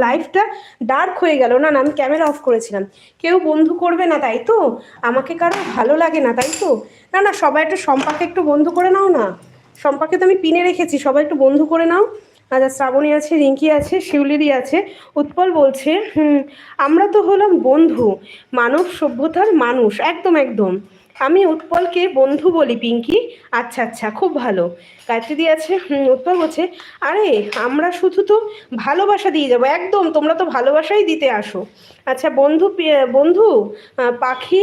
লাইফটা ডার্ক হয়ে গেল। না না, আমি ক্যামেরা অফ করেছিলাম। কেউ বন্ধু করবে না তাই তো? আমাকে কারো ভালো লাগে না তাই তো? না না, সবাই একটু শম্পাকে একটু বন্ধু করে নাও না। শম্পাকে তো আমি পিনে রেখেছি, সবাই একটু বন্ধু করে নাও। আচ্ছা, শ্রাবণী আছে, রিঙ্কি আছে, শিউলিদি আছে। উৎপল বলছে আমরা তো হলাম বন্ধু, মানব সভ্যতার মানুষ, একদম একদম। আমি উৎপলকে বন্ধু বলি পিঙ্কি। আচ্ছা আচ্ছা, খুব ভালো। গায়ত্রী আছে। উৎপল বলছে আরে আমরা শুধু তো ভালোবাসা দিয়ে যাবো, একদম তোমরা তো ভালোবাসাই দিতে আসো। আচ্ছা, বন্ধু পাখি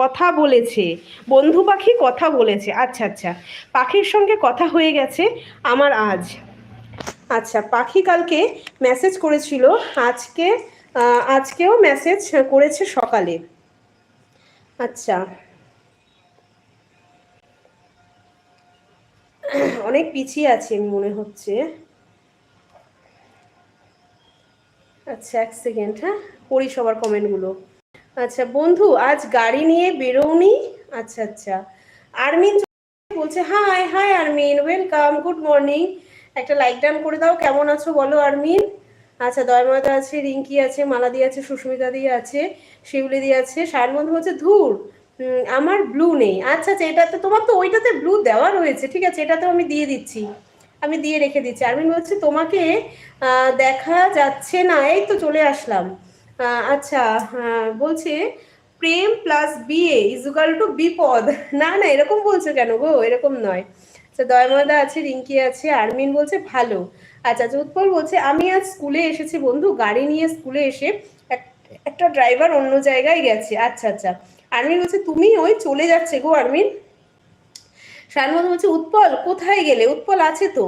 কথা বলেছে, বন্ধু পাখি কথা বলেছে। আচ্ছা আচ্ছা, পাখির সঙ্গে কথা হয়ে গেছে আমার আজ। আচ্ছা, পাখি কালকে মেসেজ করেছিল, আজকে আজকেও মেসেজ করেছে সকালে। আচ্ছা, অনেক পিছিয়ে আছি আমি মনে হচ্ছে। আচ্ছা, এক সেকেন্ড, হ্যাঁ, পড়ি সবার কমেন্টগুলো। আচ্ছা, বন্ধু আজ গাড়ি নিয়ে বেরোনি? আচ্ছা আচ্ছা। আরমিন বলছে high high Armin, welcome, good morning. একটা লাইক ডান করে দাও, কেমন আছো বলো আরমিন। আচ্ছা, দয়ময়দা আছে, রিঙ্কি আছে, মালাদি আছে, সুস্মিতা দিয়ে আছে, শিউলি দিয়ে আছে। সায়ন বন্ধু বলছে ধুর, আমার ব্লু নেই। আচ্ছা আচ্ছা, এটাতে তোমার তো ওইটাতে ব্লু দেওয়া রয়েছে, ঠিক আছে, এটাতেও আমি দিয়ে দিচ্ছি, আমি দিয়ে রেখে দিচ্ছি। আরমিন বলছে তোমাকে দেখা যাচ্ছে না, এই তো চলে আসলাম। আচ্ছা, বলছে প্রেম প্লাস বিয়ে ইজুকাল টু বিপদ। না না, এরকম বলছো কেন গো, এরকম নয়। আচ্ছা, দয়ময়দা আছে, রিঙ্কি আছে, আরমিন বলছে ভালো। আচ্ছা আচ্ছা, উৎপল বলছে আমি আজ স্কুলে এসেছি বন্ধু, গাড়ি নিয়ে স্কুলে এসে একটা ড্রাইভার অন্য জায়গায় গেছে। আচ্ছা আচ্ছা। আরমিন বলছে তুমি ওই চলে যাচ্ছে গো আরমিন। শানমত বলছে উৎপল কোথায় গেলে, উৎপল আছে তো।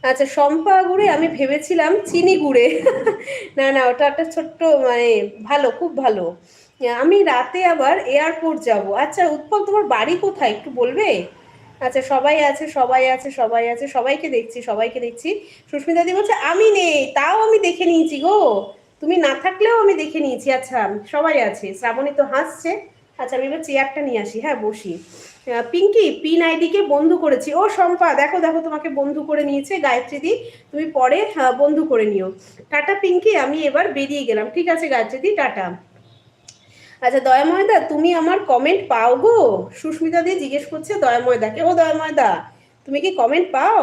আচ্ছা, শম্পা গুড়ে আমি ভেবেছিলাম চিনি গুড়ে। না না, ওটা একটা ছোট্ট মানে ভালো, খুব ভালো। আমি রাতে আবার এয়ারপোর্ট যাব। আচ্ছা উৎপল, তোমার বাড়ি কোথায় একটু বলবে? আচ্ছা, সবাই আছে, সবাই আছে, সবাই আছে, সবাইকে দেখছি, সবাইকে দেখছি। সুস্মিতা দি বলছে আমি নেই, তাও আমি দেখে নিয়েছি গো, তুমি না থাকলেও আমি দেখে নিয়েছি। আচ্ছা, সবাই আছে, শ্রাবণী তো হাসছে। আচ্ছা, আমি এবার চেয়ারটা নিয়ে আসি, হ্যাঁ বসি। পিঙ্কি পিন আইডিকে বন্ধু করেছি। ও শম্পা, দেখো দেখো, তোমাকে বন্ধু করে নিয়েছে গায়ত্রী দি, তুমি পরে বন্ধু করে নিও। টাটা পিঙ্কি, আমি এবার বেরিয়ে গেলাম। ঠিক আছে গায়ত্রী দি, টাটা। আচ্ছা, দয়াময়দা তুমি আমার কমেন্ট পাও গো? সুস্মিতা দিয়ে জিজ্ঞেস করছে দয়াময়দাকে। ও দয়াময়দা, তুমি কি কমেন্ট পাও?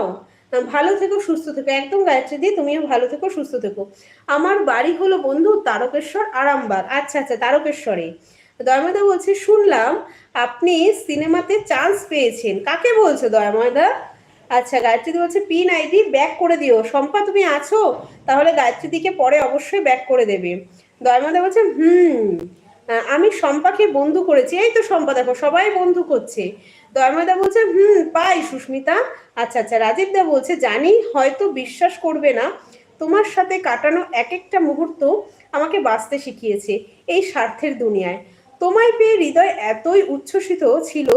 ভালো থেকো, সুস্থ থেকো, একদম গায়ত্রী দি, তুমিও ভালো থেকো, সুস্থ থেকো। আমার বাড়ি হলো বন্ধু তারকেশ্বর, আরামবাগ। আচ্ছা আচ্ছা, তারকেশ্বরে। দয়াময়দা বলছে শুনলাম আপনি সিনেমাতে চান্স পেয়েছেন, কাকে বলছো দয়াময়দা? আচ্ছা, গায়ত্রী দি বলছে পিন আইডি ব্যাক করে দিও। শম্পা তুমি আছো? তাহলে গায়ত্রী দিকে পরে অবশ্যই ব্যাক করে দেবে। দয়াময়দা বলছে আমি শম্পাকে বন্ধু করেছি। এই তো শম্পা দেখো, সবাই বন্ধু করছে। দয়াময়দা বলছে পাই সুস্মিতা। আচ্ছা আচ্ছা, রাজীব দা বলছে জানি হয়তো বিশ্বাস করবে না, তোমার সাথে কাটানো এক একটা মুহূর্ত আমাকে বাঁচতে শিখিয়েছে এই স্বার্থের দুনিয়ায়। তোমায় পেয়ে হৃদয় এতই উচ্ছ্বসিত ছিল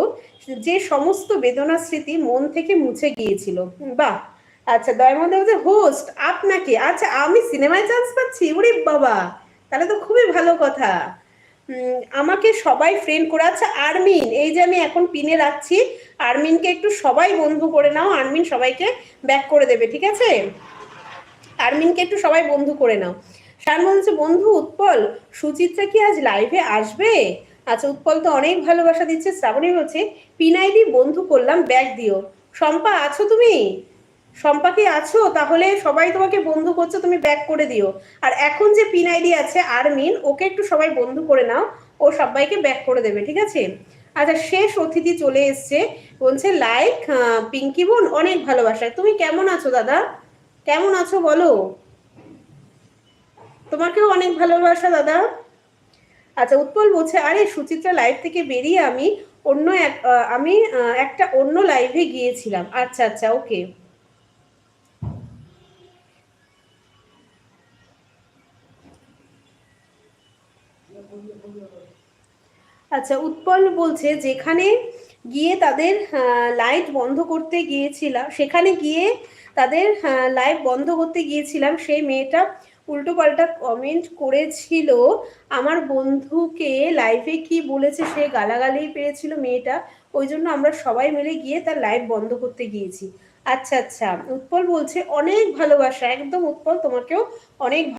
যে সমস্ত বেদনা স্মৃতি মন থেকে মুছে গিয়েছিল। বাহ। আচ্ছা, দয়াময়দা বলছে হোস্ট আপনাকে, আচ্ছা আমি সিনেমায় চান্স পাচ্ছি, ওরে বাবা, তাহলে তো খুবই ভালো কথা। আমাকে সবাই ফ্রেন্ড করে। আচ্ছা আরমিন, এই যে আমি এখন পিনে রাখছি, আরমিনকে একটু সবাই বন্ধু করে নাও, আরমিন সবাইকে ব্যাক করে দেবে, ঠিক আছে? আরমিনকে একটু সবাই বন্ধু করে নাও। শান বলছে বন্ধু উৎপল সুচিত্রা কি আজ লাইভে আসবে? আচ্ছা, উৎপল তো অনেক ভালোবাসা দিচ্ছে। শ্রাবণী বলছে পিনাইদি বন্ধু করলাম, ব্যাগ দিও। শম্পা আছো তুমি? শম্পা কি আছো? তাহলে সবাই তোমাকে বন্ধু করছে, তুমি ব্যাক করে দিও। আর এখন যে পিন আইডি আছে আরমিন, ওকে একটু সবাই বন্ধু করে নাও, ও সবাইকে ব্যাক করে দেবে, ঠিক আছে? আচ্ছা, শেষ অতিথি চলে এসছে, বলছে লাইক পিঙ্কি বোন অনেক ভালোবাসা। তুমি কেমন আছো দাদা, কেমন আছো বলো? তোমাকেও অনেক ভালোবাসা দাদা। আচ্ছা, উৎপল বলছে আরে সুচিত্রা লাইভ থেকে বেরিয়ে আমি অন্য আমি একটা অন্য লাইভে গিয়েছিলাম। আচ্ছা আচ্ছা, ওকে। আচ্ছা, উৎপল বলছে যেখানে গিয়ে তাদের লাইট বন্ধ করতে গিয়েছিলাম, সেখানে গিয়ে তাদের লাইভ বন্ধ করতে গিয়েছিলাম, সেই মেয়েটা উল্টো পাল্টা কমেন্ট করেছিল আমার বন্ধুকে। লাইভে কি বলেছে, সে গালাগালি পেয়েছিল মেয়েটা, ওই জন্য আমরা সবাই মিলে গিয়ে তার লাইভ বন্ধ করতে গিয়েছি। আচ্ছা আচ্ছা, উৎপল বলছে অনেক ভালোবাসা, একদম উৎপল তোমাকেও অনেক